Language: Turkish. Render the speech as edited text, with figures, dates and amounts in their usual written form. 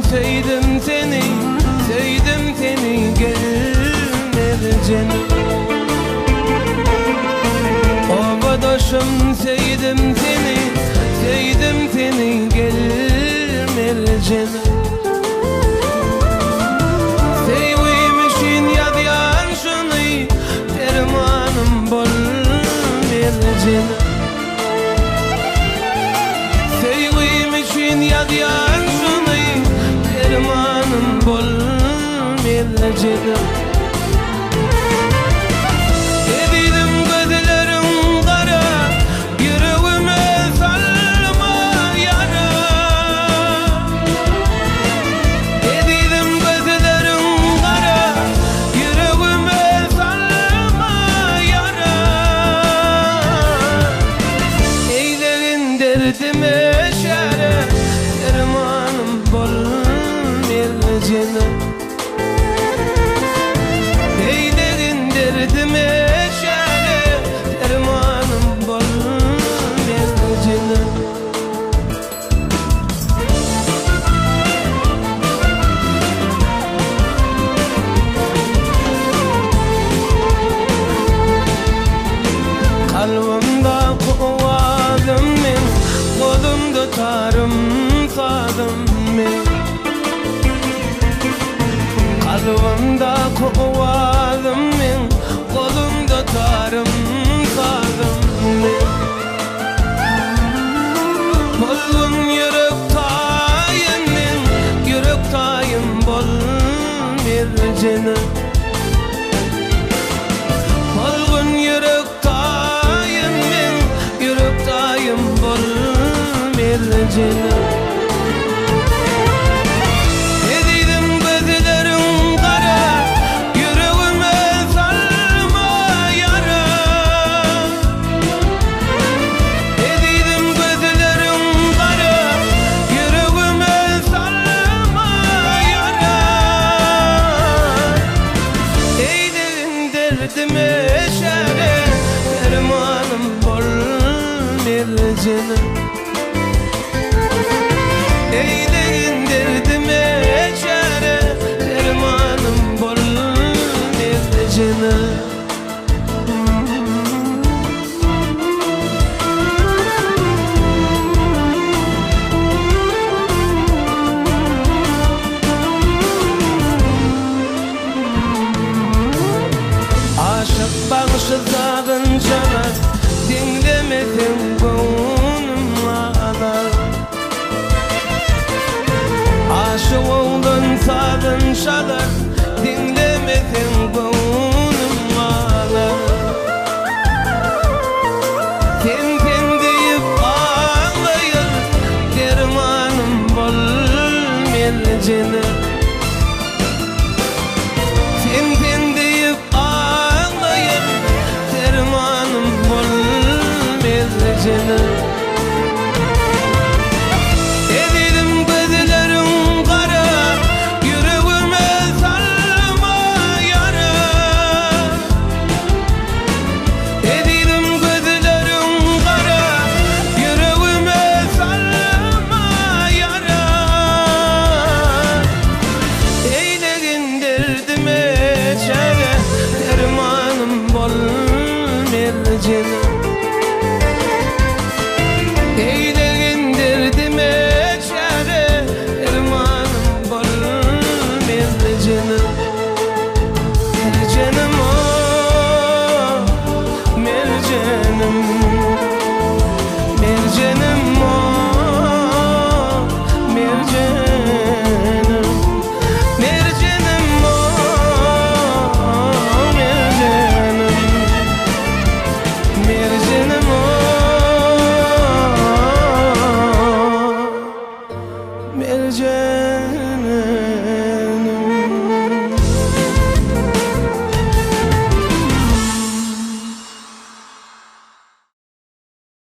sevdim seni, sevdim seni gelmez canım. Ovadaşım sevdim seni, sevdim seni gelmez canım. Sevmişin yadyan şunu dermanım bolmaz canım. Sevmişin yadyan şunu dermanım bolmaz canım. Derdime şare dermanım bolmaz canım. Eylerin derdime şare dermanım bolmaz canım. Kalbimde kuvadım men, kolumda tarım sadım men. Kalbimde kuvadım men, kolumda tarım sadım men. Bolgun yürek tayın men, yürek tayım bolmaz canım. Bolgun yürek tayın men, yürek tayım bolmaz canım. Edeydim gözlerim kara, yüreğime salma yara. Edeydim gözlerim kara, yüreğime salma yara. Eylerin derdime şare dermanım bolmaz canım. Eylerin derdime çare dermanım bolmaz canım. Aşık bağışladığın çalar, dinlemedin gönlüm ağlar. Aşık oldun sadın çalar, dinlemedin gönlüm ağlar. Sen deyip ağlayır, dermanım bolmaz canım.